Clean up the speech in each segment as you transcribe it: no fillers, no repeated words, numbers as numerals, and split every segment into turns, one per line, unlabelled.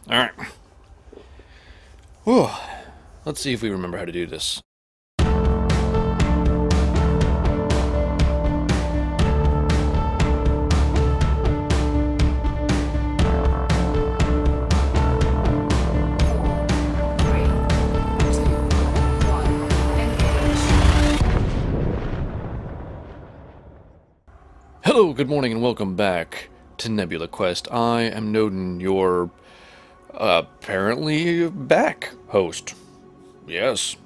Alright. Whew. Let's see if we remember how to do this. Hello, good morning, and welcome back to Nebula Quest. I am Noden, your apparently back host. Yes.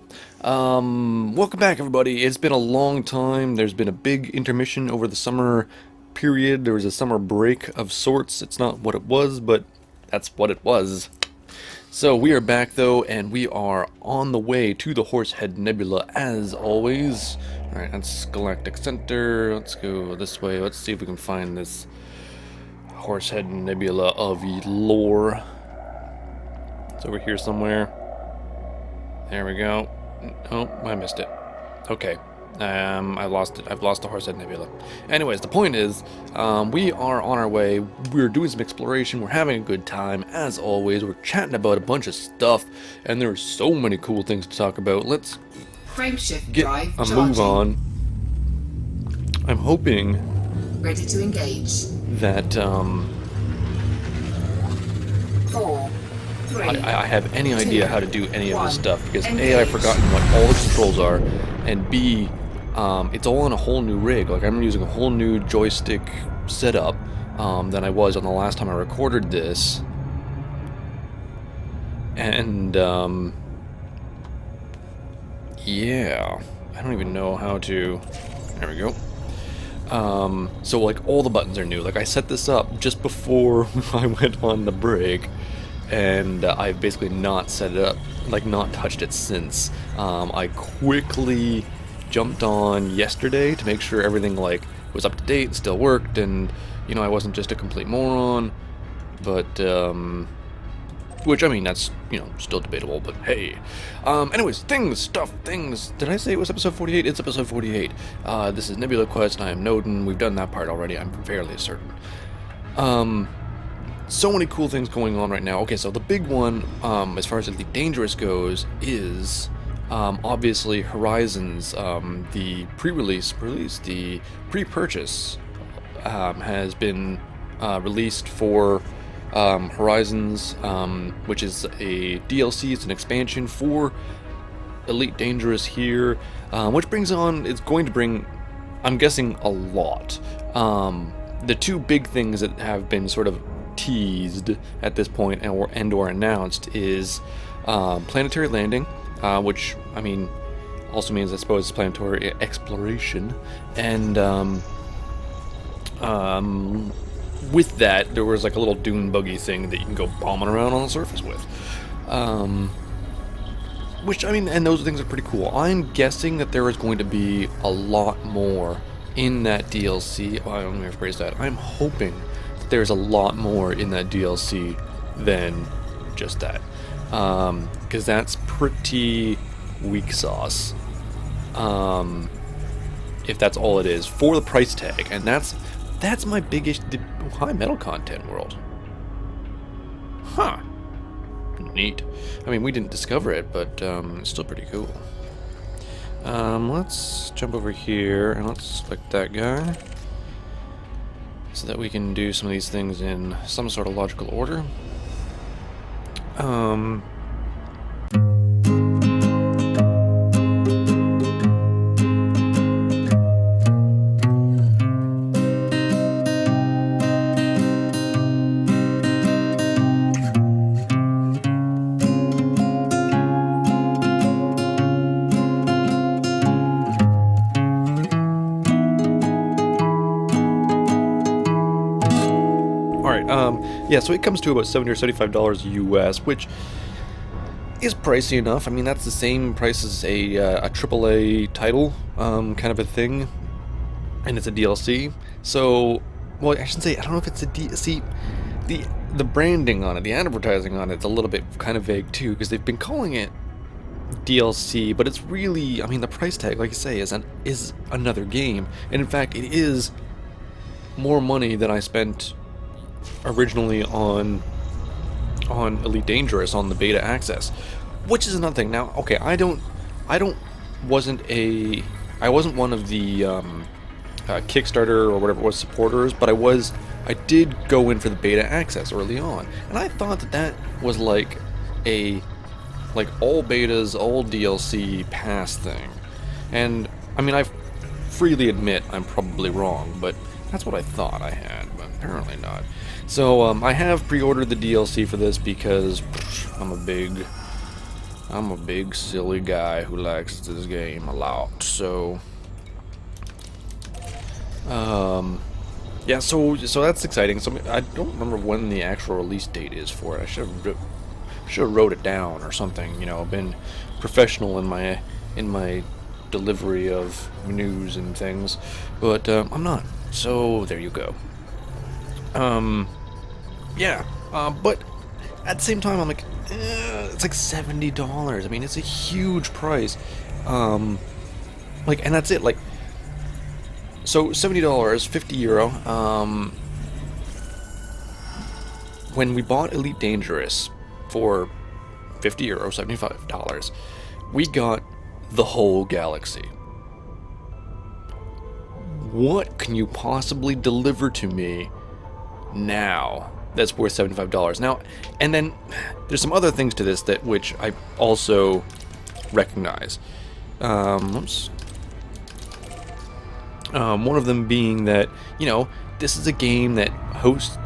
Welcome back, everybody. It's been a long time. There's been a big intermission over the summer period. There was a summer break of sorts. It's not what it was, but that's what it was. So we are back, though, and we are on the way to the Horsehead Nebula, as always. Alright, that's Galactic Center. Let's go this way. Let's see if we can find this Horsehead Nebula of lore. It's over here somewhere. There we go. Oh, I missed it. Okay. I lost it. I've lost the Horsehead Nebula. Anyways, the point is, we are on our way. We're doing some exploration. We're having a good time, as always. We're chatting about a bunch of stuff, and there are so many cool things to talk about. Let's
Frameshift
get
drive
a
charging.
move on. I'm hoping
Ready to engage.
that
4, 3.
I have any idea how to do any of this stuff, because A, I've
engage.
forgotten what all the controls are, and B, it's all on a whole new rig. Like, I'm using a whole new joystick setup than I was on the last time I recorded this. And, yeah, I don't even know how to... There we go. So, like, all the buttons are new. Like, I set this up just before I went on the break, and I've basically not set it up, like, not touched it since. I quickly jumped on yesterday to make sure everything, like, was up to date and still worked, and, you know, I wasn't just a complete moron, but, which, I mean, that's, you know, still debatable, but hey. Anyways, things. Did I say it was episode 48? It's episode 48. This is Nebula Quest, and I am Noden. We've done that part already, I'm fairly certain. So many cool things going on right now. Okay, so the big one, as far as the Danangerous goes, is, obviously Horizons. The the pre-purchase, has been, released for Horizons, which is a DLC. It's an expansion for Elite Dangerous here, which it's going to bring, I'm guessing, a lot. The two big things that have been sort of teased at this point and/or announced is planetary landing, which, I mean, also means, I suppose, planetary exploration, and with that, there was like a little dune buggy thing that you can go bombing around on the surface with. Which, I mean, and those things are pretty cool. I'm guessing that there is going to be a lot more in that DLC. Well, I don't even phrase that. I'm hoping that there's a lot more in that DLC than just that. Because that's pretty weak sauce. If that's all it is, for the price tag. And that's my biggest high metal content world. Huh. Neat. I mean, we didn't discover it, but it's still pretty cool. Let's jump over here and let's select that guy so that we can do some of these things in some sort of logical order. Yeah, so it comes to about $70 or $75 US, which is pricey enough. I mean, that's the same price as a AAA title, kind of a thing, and it's a DLC. So, well, I shouldn't say, I don't know if it's a DLC. The branding on it, the advertising on it's a little bit kind of vague too, because they've been calling it DLC, but it's really, I mean, the price tag, like I say, is another game, and in fact, it is more money than I spent originally on on Elite Dangerous on the beta access, which is another thing. Now, okay, I wasn't one of the Kickstarter or whatever it was supporters, but I did go in for the beta access early on, and I thought that was like all betas, all DLC pass thing. And I mean, I freely admit I'm probably wrong, but that's what I thought I had, but apparently not. So I have pre-ordered the DLC for this because I'm a big silly guy who likes this game a lot. So yeah, so that's exciting. So I don't remember when the actual release date is for it. I should have wrote it down or something. You know, been professional in my delivery of news and things, but I'm not. So there you go. Yeah. But at the same time, I'm like, it's like $70. I mean, it's a huge price. And that's it. Like, so $70, €50. When we bought Elite Dangerous for €50, $75, we got the whole galaxy. What can you possibly deliver to me now that's worth $75? Now, and then there's some other things to this which I also recognize. Oops. One of them being that, you know, this is a game that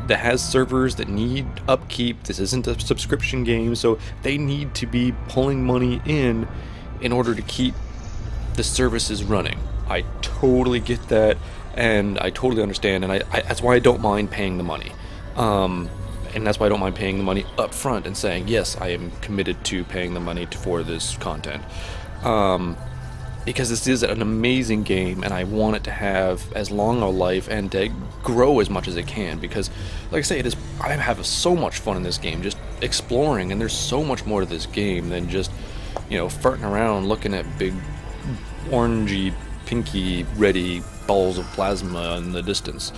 has servers that need upkeep. This isn't a subscription game, so they need to be pulling money in order to keep the services running. I totally get that, and I totally understand, and I that's why I don't mind paying the money. And that's why I don't mind paying the money up front and saying, yes, I am committed to paying the money for this content. Because this is an amazing game, and I want it to have as long a life and to grow as much as it can. Because, like I say, I have so much fun in this game, just exploring, and there's so much more to this game than just, you know, farting around looking at big, orangey, pinky, reddy balls of plasma in the distance,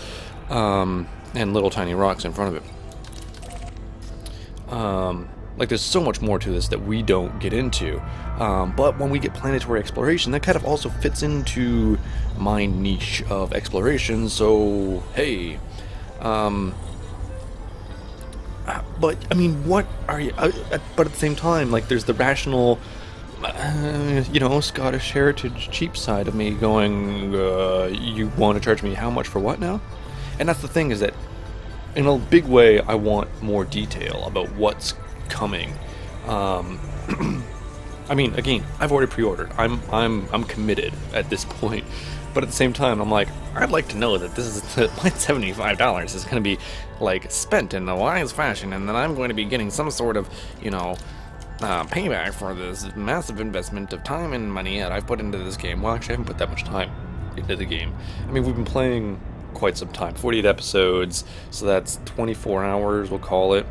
and little tiny rocks in front of it. Like, there's so much more to this that we don't get into. But when we get planetary exploration, that kind of also fits into my niche of exploration, so, hey. But, I mean, what are you... but at the same time, like, there's the rational, you know, Scottish heritage cheap side of me going, you want to charge me how much for what now? And that's the thing, is that, in a big way, I want more detail about what's coming. I mean, again, I've already pre-ordered. I'm committed at this point. But at the same time, I'm like, I'd like to know that my $75 is going to be, like, spent in a wise fashion, and that I'm going to be getting some sort of, you know, payback for this massive investment of time and money that I've put into this game. Well, actually, I haven't put that much time into the game. I mean, we've been playing quite some time, 48 episodes, so that's 24 hours, we'll call it.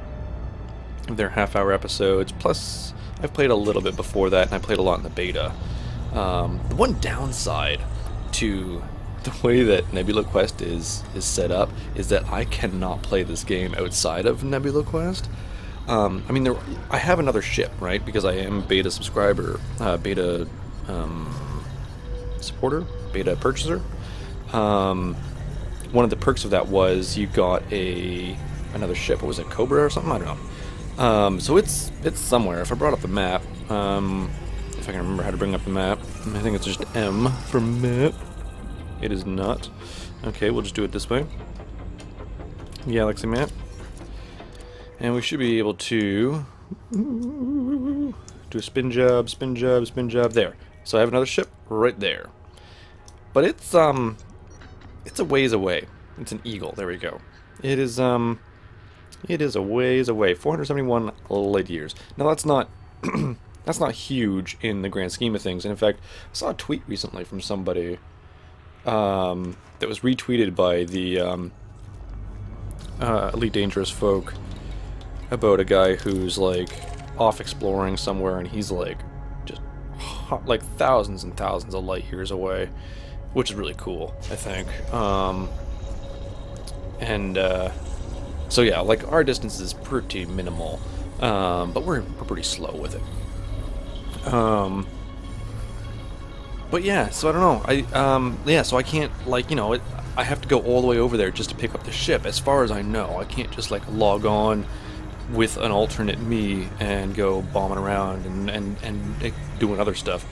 They're half-hour episodes, plus I've played a little bit before that, and I played a lot in the beta. The one downside to the way that Nebula Quest is set up is that I cannot play this game outside of Nebula Quest. I mean, I have another ship, right, because I am beta subscriber, beta supporter, beta purchaser. One of the perks of that was you got another ship. What was it, Cobra or something? I don't know. So it's somewhere. If I brought up the map, if I can remember how to bring up the map, I think it's just M for map. It is not. Okay, we'll just do it this way. Galaxy map. And we should be able to do a spin job, spin job, spin job. There. So I have another ship right there. But it's a ways away. It's an Eagle. There we go. It is a ways away. 471 light years. Now that's not that's not huge in the grand scheme of things. And in fact, I saw a tweet recently from somebody that was retweeted by the Elite Dangerous folk about a guy who's like off exploring somewhere, and he's like just like thousands and thousands of light years away, which is really cool, I think. So yeah, like our distance is pretty minimal, But we're pretty slow with it. But yeah, so I don't know. So I can't I have to go all the way over there just to pick up the ship. As far as I know, I can't just log on with an alternate me and go bombing around and doing other stuff.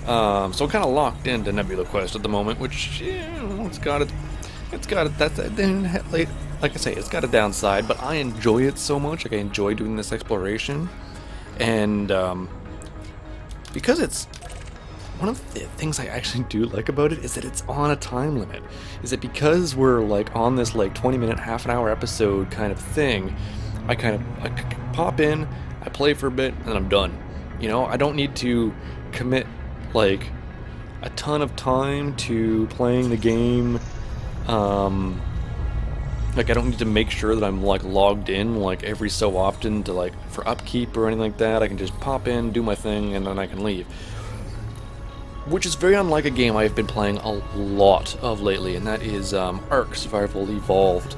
So I'm kind of locked into Nebula Quest at the moment, which it's got it. That's like I say, it's got a downside, but I enjoy it so much. I enjoy doing this exploration, and because it's one of the things I actually do like about it is that it's on a time limit. Is that because we're on this 20-minute, half an hour episode kind of thing, I pop in, I play for a bit, and then I'm done. I don't need to commit a ton of time to playing the game. I don't need to make sure that I'm logged in every so often to for upkeep or anything like that. I can just pop in, do my thing, and then I can leave. Which is very unlike a game I've been playing a lot of lately, and that is Ark Survival Evolved.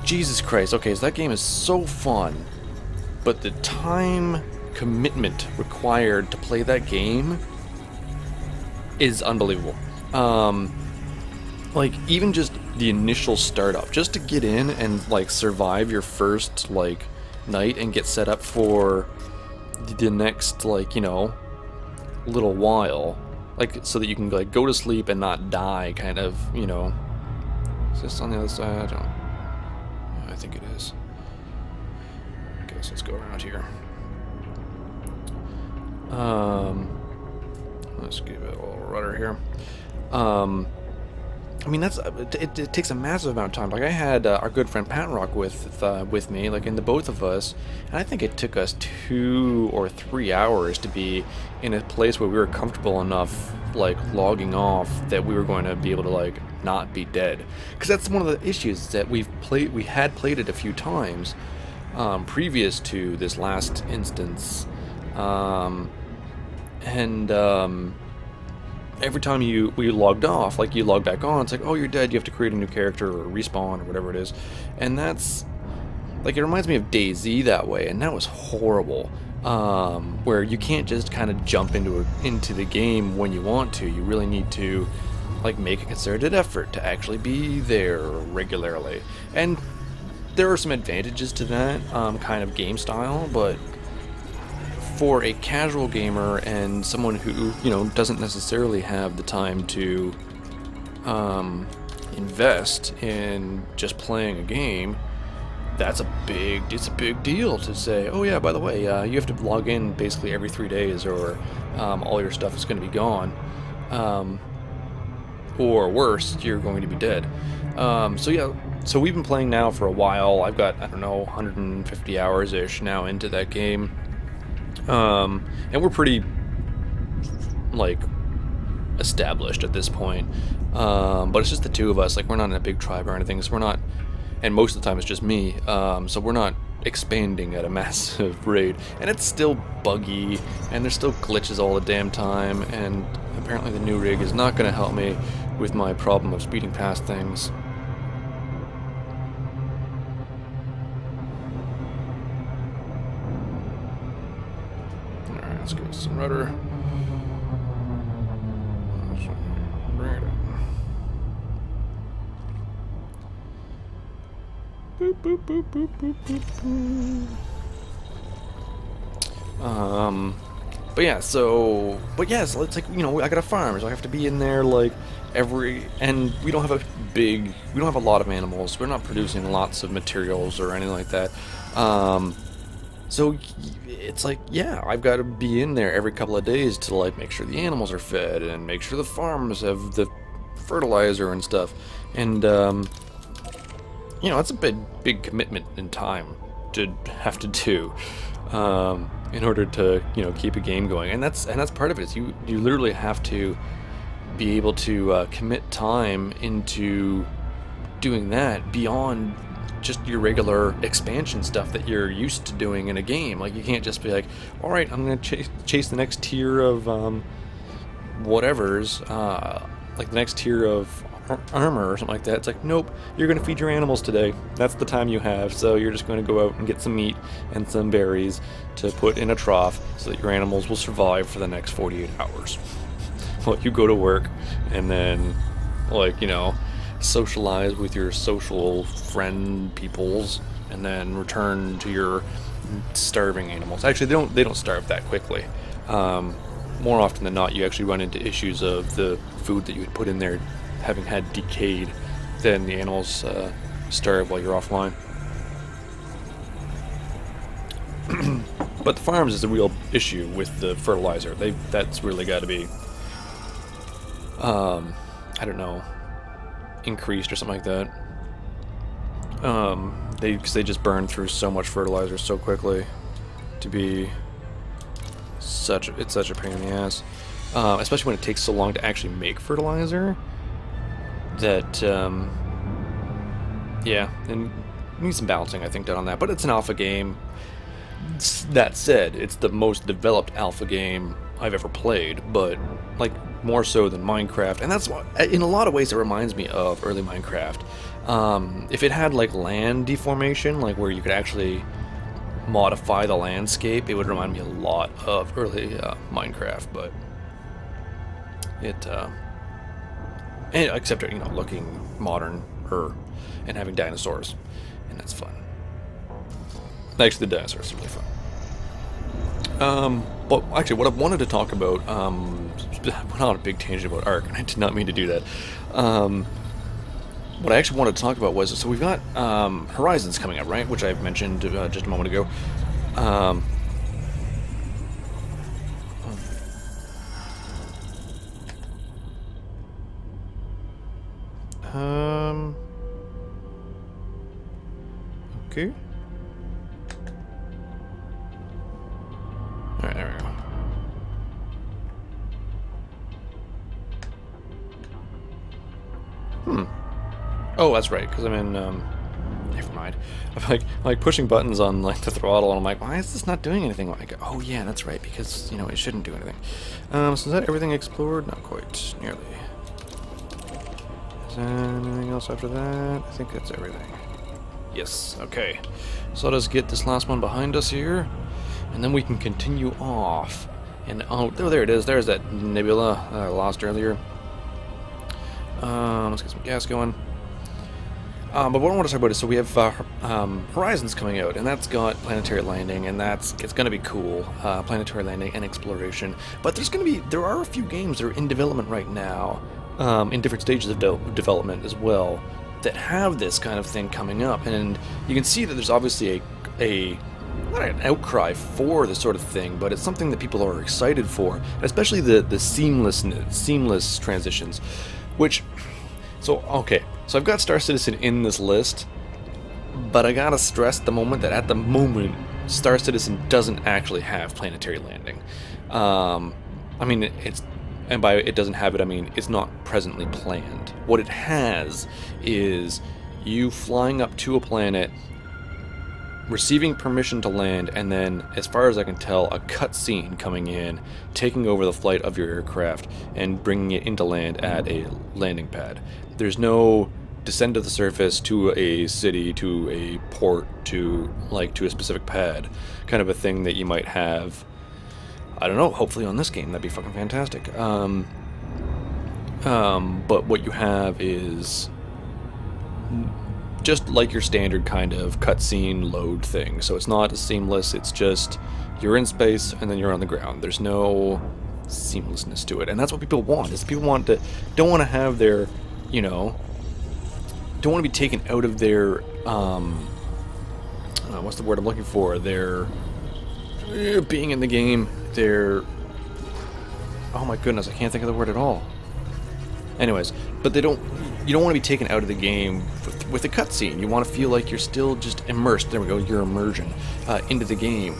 Jesus Christ, okay, so that game is so fun, but the time commitment required to play that game is unbelievable. Even just the initial startup, just to get in and survive your first night and get set up for the next little while, so that you can go to sleep and not die, kind of. Is this on the other side? I think it is. Okay, so let's go around here. Let's give it a little rudder here. It takes a massive amount of time. I had our good friend Pat Rock with me, in the both of us, and I think it took us 2 or 3 hours to be in a place where we were comfortable enough, logging off, that we were going to be able to not be dead. Because that's one of the issues that we had played it a few times previous to this last instance, every time we logged off, you log back on, it's oh, you're dead, you have to create a new character or respawn or whatever it is. And that's it reminds me of DayZ that way, and that was horrible. Where you can't just kind of jump into the game when you want to. You really need to make a concerted effort to actually be there regularly. And there are some advantages to that kind of game style, but for a casual gamer and someone who doesn't necessarily have the time to invest in just playing a game, it's a big deal to say, oh yeah, by the way, you have to log in basically every 3 days, or all your stuff is going to be gone, or worse, you're going to be dead. So we've been playing now for a while. I've got 150 hours ish now into that game. And we're pretty established at this point, but it's just the two of us. We're not in a big tribe or anything, so we're not, and most of the time it's just me, so we're not expanding at a massive rate, and it's still buggy, and there's still glitches all the damn time, and apparently the new rig is not going to help me with my problem of speeding past things. Let's give it some rudder. Bring it up. Boop, boop, boop, boop, boop, boop, boop. But it's I got a farm, so I have to be in there and we don't have a lot of animals. We're not producing lots of materials or anything like that. So it's I've got to be in there every couple of days to make sure the animals are fed and make sure the farms have the fertilizer and stuff. And it's a big commitment in time to have to do in order to keep a game going. And that's part of it. Is you literally have to be able to commit time into doing that beyond just your regular expansion stuff that you're used to doing in a game. You can't just be all right, I'm gonna chase the next tier of whatever's the next tier of armor or something like that. It's like, nope, you're going to feed your animals today. That's the time you have, so you're just going to go out and get some meat and some berries to put in a trough so that your animals will survive for the next 48 hours. Well, you go to work and then, like, you know, socialize with your social friend peoples and then return to your starving animals. Actually, they don't starve that quickly. More often than not, you actually run into issues of the food that you had put in there having had decayed. Then the animals starve while you're offline. But the farms is a real issue with the fertilizer. That's really got to be, I don't know, increased or something like that. Because they just burn through so much fertilizer so quickly to be it's such a pain in the ass, especially when it takes so long to actually make fertilizer. That yeah, and need some balancing, I think, done on that. But it's an alpha game. That said, it's the most developed alpha game I've ever played, but like more so than Minecraft, and that's what, in a lot of ways, it reminds me of early Minecraft. If it had like land deformation, like where you could actually modify the landscape, it would remind me a lot of early Minecraft. But it, and except, you know, looking modern and having dinosaurs, and that's fun. Actually, the dinosaurs are really fun. But actually, what I wanted to talk about, went on a big tangent about Ark, and I did not mean to do that. What I actually wanted to talk about was, so we've got Horizons coming up, right? Which I mentioned just a moment ago. Okay. Alright, there we go. Oh, that's right, because I'm in, never mind. I'm like pushing buttons on like the throttle, and I'm like, why is this not doing anything? Like, oh yeah, that's right, because, you know, it shouldn't do anything. So is that everything explored? Not quite, nearly. Is there anything else after that? I think that's everything. Yes, okay. So let us get this last one behind us here, and then we can continue off. And oh, there it is. There's that nebula I lost earlier. Let's get some gas going. But what I want to talk about is, so we have Horizons coming out, and that's got planetary landing, and it's going to be cool. Planetary landing and exploration. But there are a few games that are in development right now, in different stages of development as well, that have this kind of thing coming up, and you can see that there's obviously a not an outcry for this sort of thing, but it's something that people are excited for, and especially the seamless transitions, which, so I've got Star Citizen in this list, but I gotta stress at the moment Star Citizen doesn't actually have planetary landing. I mean, and by it doesn't have it, I mean it's not presently planned. What it has is you flying up to a planet, receiving permission to land, and then, as far as I can tell, a cutscene coming in, taking over the flight of your aircraft and bringing it into land at a landing pad. There's no descend to the surface, to a city, to a port, to a specific pad, kind of a thing that you might have, I don't know, hopefully on this game. That'd be fucking fantastic. But what you have is just like your standard kind of cutscene load thing. So it's not seamless, it's just you're in space and then you're on the ground. There's no seamlessness to it. And that's what people want. Is people don't want to have their, you know, don't want to be taken out of their what's the word I'm looking for? Their being in the game, their, oh my goodness, I can't think of the word at all. Anyways, but you don't want to be taken out of the game with a cutscene. You want to feel like you're still just immersed. There we go, your immersion into the game.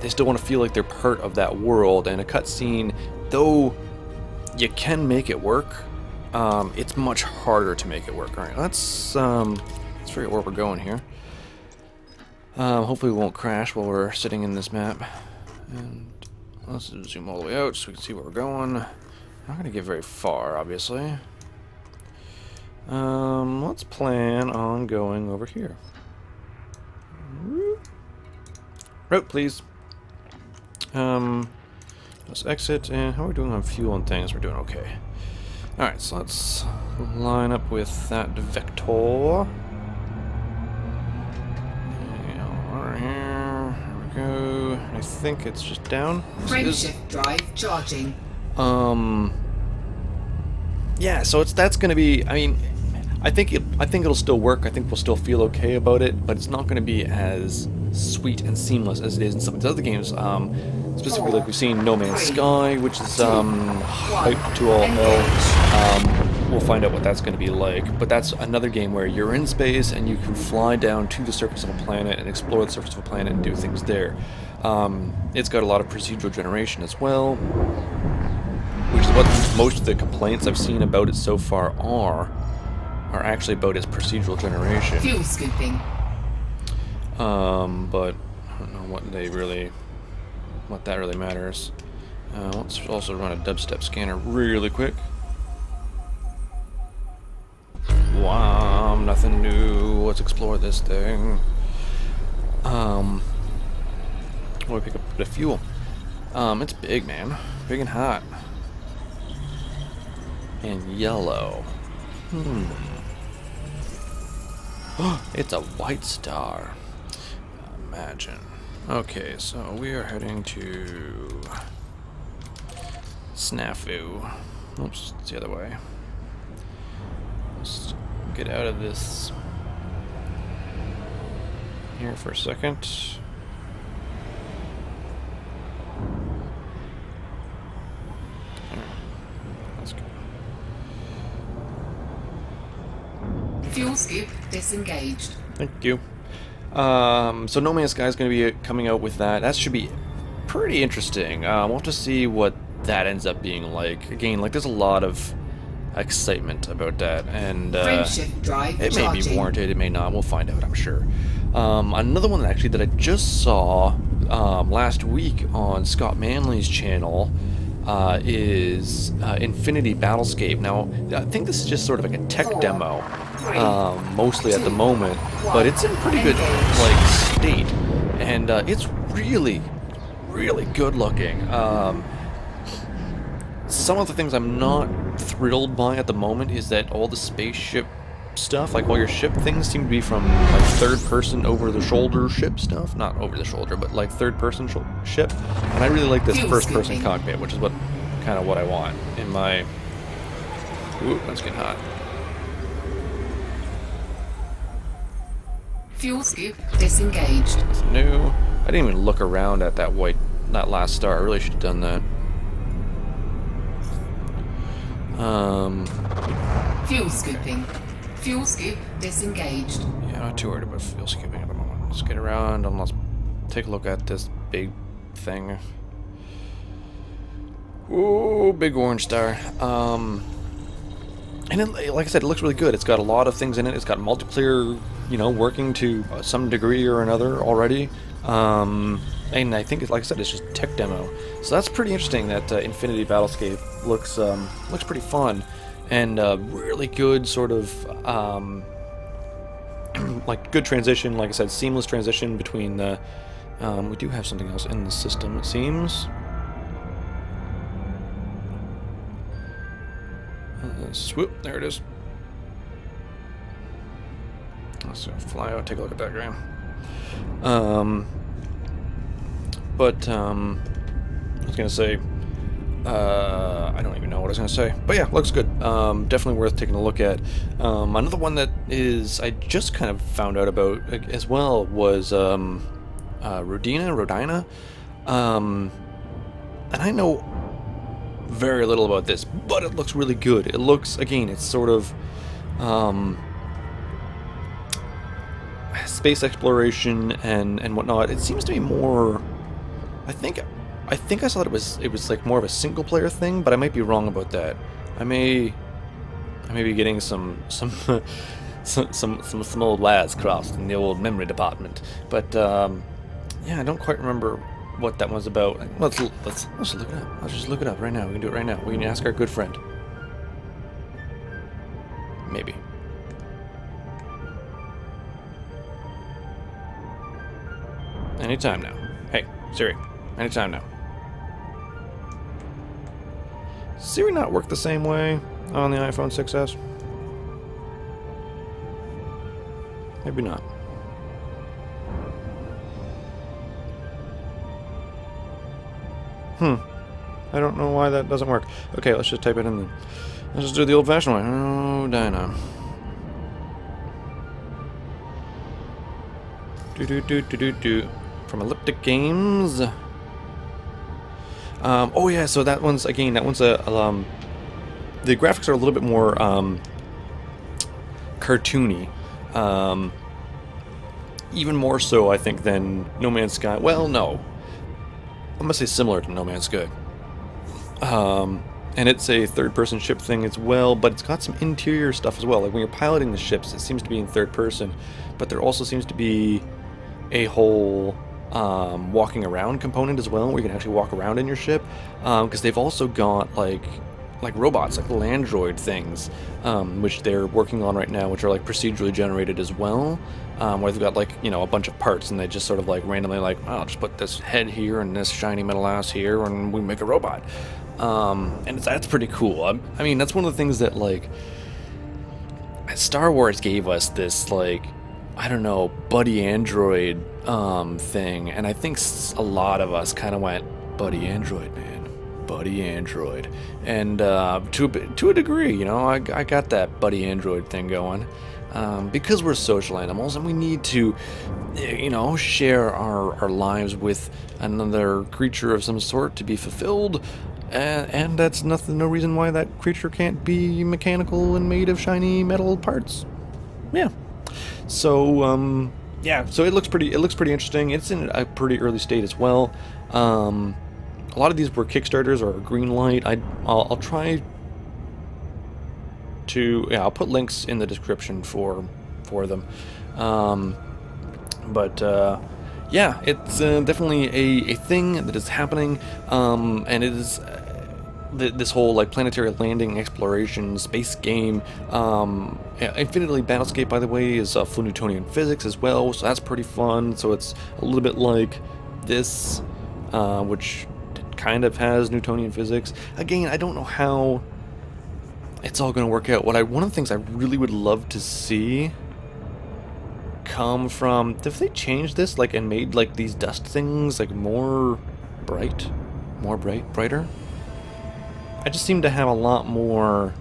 They still want to feel like they're part of that world. And a cutscene, though you can make it work, it's much harder to make it work. All right, let's figure out where we're going here. Hopefully we won't crash while we're sitting in this map. And let's zoom all the way out so we can see where we're going. I'm not going to get very far, obviously. Let's plan on going over here. Route, please. Let's exit, and how are we doing on fuel and things? We're doing okay. Alright, so let's line up with that vector. Over here. Here we go. I think it's just down.
Frameshift drive charging.
Yeah, so that's gonna be, I mean, I think it'll still work. I think we'll still feel okay about it, but it's not going to be as sweet and seamless as it is in some of the other games. Specifically, like we've seen No Man's Sky, which is hyped to all hell. We'll find out what that's going to be like. But that's another game where you're in space and you can fly down to the surface of a planet and explore the surface of a planet and do things there. It's got a lot of procedural generation as well, which is what most of the complaints I've seen about it so far are actually about its procedural generation.
Fuel scooping.
But I don't know what that really matters. Let's also run a dubstep scanner really quick. Wow, nothing new. Let's explore this thing. We'll pick up a bit of fuel. It's big, man. Big and hot. And yellow. It's a white star. Imagine. Okay, so we are heading to Snafu. Oops, it's the other way. Let's get out of this here for a second. Let's go.
Fuel scoop disengaged.
Thank you. So No Man's Sky is going to be coming out with that. That should be pretty interesting. We'll have to see what that ends up being like. Again, like there's a lot of excitement about that, and
Frameshift drive
it may
charging.
be warranted, it may not. We'll find out, I'm sure. Another one actually that I just saw last week on Scott Manley's channel is Infinity Battlescape. Now, I think this is just sort of like a tech demo, mostly at the moment, but it's in pretty good like state, and it's really, really good looking. Some of the things I'm not thrilled by at the moment is that all the spaceship stuff, like all your ship things, seem to be from like third-person over-the-shoulder ship stuff. Not over-the-shoulder, but like third-person ship. And I really like this first-person cockpit, which is what kind of what I want in my. Ooh, that's getting hot.
Fuel scoop disengaged.
That's new. I didn't even look around at that last star. I really should have done that.
Fuel scooping. Fuel scoop disengaged.
Yeah, I'm not too worried about fuel scooping at the moment. Let's get around and let's take a look at this big thing. Ooh, big orange star. And it, like I said, it looks really good. It's got a lot of things in it. It's got multiplayer, working to some degree or another already. And I think, like I said, it's just a tech demo. So that's pretty interesting. That Infinity Battlescape looks pretty fun, and really good sort of like good transition. Like I said, seamless transition between the. We do have something else in the system, it seems. Swoop! There it is. Let's fly out. Take a look at that guy. But I was gonna say, I don't even know what I was gonna say. But yeah, looks good. Definitely worth taking a look at. Another one that I just kind of found out about as well was Rodina. And I know very little about this, but it looks really good. It looks, again, it's sort of space exploration and whatnot. It seems to be more. I think I thought it was like more of a single player thing, but I might be wrong about that. I may be getting some old wires crossed in the old memory department. But yeah, I don't quite remember what that was about. Let's look it up. Let's just look it up right now. We can do it right now. We can ask our good friend. Maybe. Anytime now. Hey, Siri. Anytime now. Does Siri not work the same way on the iPhone 6s? Maybe not. I don't know why that doesn't work. Okay, let's just type it in the... Let's just do it the old-fashioned way. Oh, Dinah. Do. From Elliptic Games. Oh yeah, so that one's a... the graphics are a little bit more cartoony. Even more so, I think, than No Man's Sky. Well, no. I'm gonna say similar to No Man's Sky. And it's a third-person ship thing as well, but it's got some interior stuff as well. Like when you're piloting the ships, it seems to be in third person, but there also seems to be a whole walking around component as well, where you can actually walk around in your ship. Because they've also got like robots, like little android things, which they're working on right now, which are like procedurally generated as well. Where they've got like, you know, a bunch of parts, and they just sort of like randomly like, oh, I'll just put this head here and this shiny metal ass here, and we make a robot. And that's pretty cool. I mean, that's one of the things that, like, Star Wars gave us this, like, I don't know, buddy android thing, and I think a lot of us kind of went, buddy android, man, buddy android. And to a degree, you know, I got that buddy android thing going. Because we're social animals and we need to, you know, share our lives with another creature of some sort to be fulfilled, and that's no reason why that creature can't be mechanical and made of shiny metal parts. Yeah. So yeah. So it looks pretty interesting. It's in a pretty early state as well. A lot of these were Kickstarters or green light. I'll try to, yeah, I'll put links in the description for them. Yeah, it's definitely a thing that is happening, and it is this whole like planetary landing exploration space game. Infinitely Battlescape, by the way, is full Newtonian physics as well, so that's pretty fun. So it's a little bit like this, which kind of has Newtonian physics. Again, I don't know how it's all going to work out. One of the things I really would love to see come from, if they changed this, like, and made like these dust things like more brighter. I just seem to have a lot more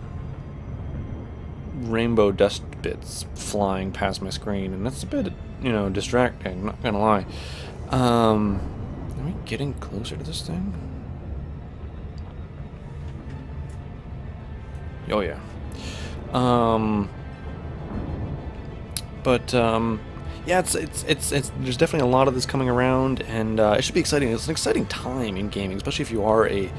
rainbow dust bits flying past my screen, and that's a bit, you know, distracting, I'm not gonna lie. Am I getting closer to this thing? Oh yeah. Yeah, it's there's definitely a lot of this coming around, and it should be exciting. It's an exciting time in gaming, especially if you are a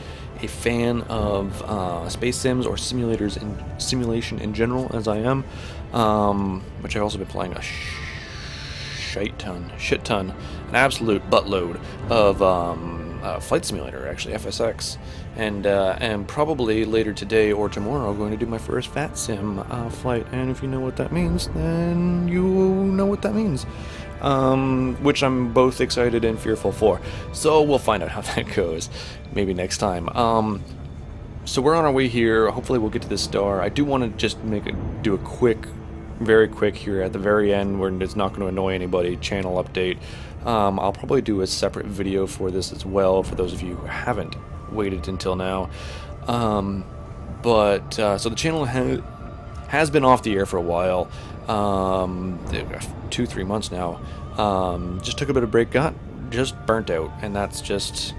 fan of space sims or simulators and simulation in general, as I am, which I've also been playing a shit ton, an absolute buttload of Flight Simulator, actually, FSX, and probably later today or tomorrow I'm going to do my first Fat Sim flight, and if you know what that means, then you know what that means, which I'm both excited and fearful for, so we'll find out how that goes, maybe next time. So we're on our way here. Hopefully we'll get to this star. I do want to just do a very quick here at the very end, where it's not going to annoy anybody, channel update. I'll probably do a separate video for this as well, for those of you who haven't waited until now. So the channel has been off the air for a while, 2-3 months now. Just took a bit of break, got just burnt out, and that's just,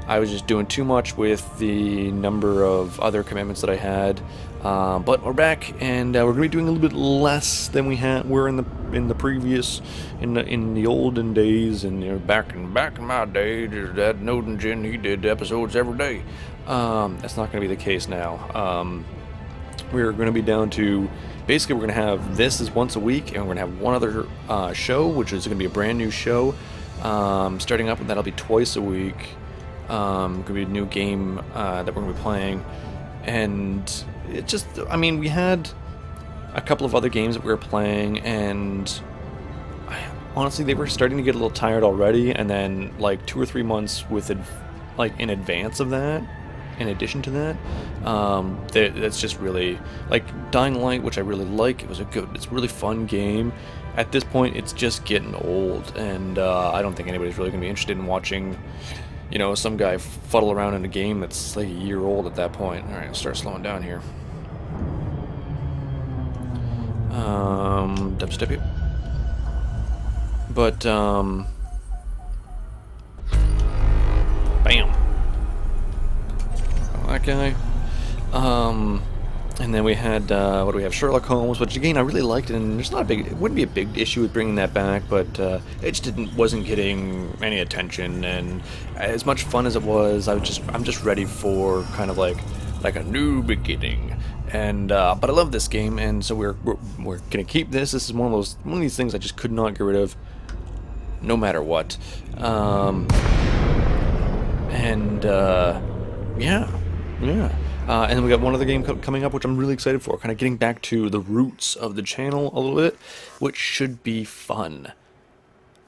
I was just doing too much with the number of other commitments that I had. But we're back, and we're gonna be doing a little bit less than were in the previous, in the olden days, and, you know, back in my day, that noden'gin, he did episodes every day. That's not gonna be the case now. We're gonna be down to, basically we're gonna have this is once a week, and we're gonna have one other show, which is gonna be a brand new show, starting up, and that'll be twice a week. Gonna be a new game that we're gonna be playing. And it just, I mean, we had a couple of other games that we were playing, and honestly, they were starting to get a little tired already, and then like 2 or 3 months like in advance of that, in addition to that, that's just really like Dying Light, which I really like. It's a really fun game. At this point, it's just getting old, and I don't think anybody's really gonna be interested in watching, some guy fuddle around in a game that's like a year old at that point. All right, I'll start slowing down here. Dubstep it. But, bam. That guy. And then we had, what do we have? Sherlock Holmes, which again, I really liked, and it wouldn't be a big issue with bringing that back, but, it just wasn't getting any attention, and as much fun as it was, I'm just ready for kind of like a new beginning. And but I love this game, and so we're gonna keep this. This is one of these things I just could not get rid of, no matter what. Yeah. And then we got one other game coming up, which I'm really excited for. Kind of getting back to the roots of the channel a little bit, which should be fun.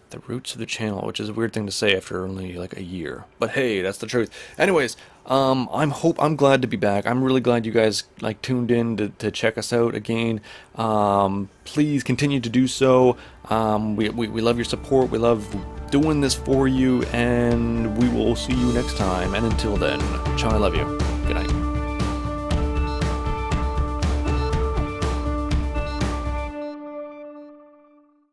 The roots of the channel, which is a weird thing to say after only like a year, but hey, that's the truth. Anyways, I'm glad to be back. I'm really glad you guys like tuned in to check us out again. Please continue to do so. We love your support. We love doing this for you, and we will see you next time. And until then, ciao, I love you. Good night.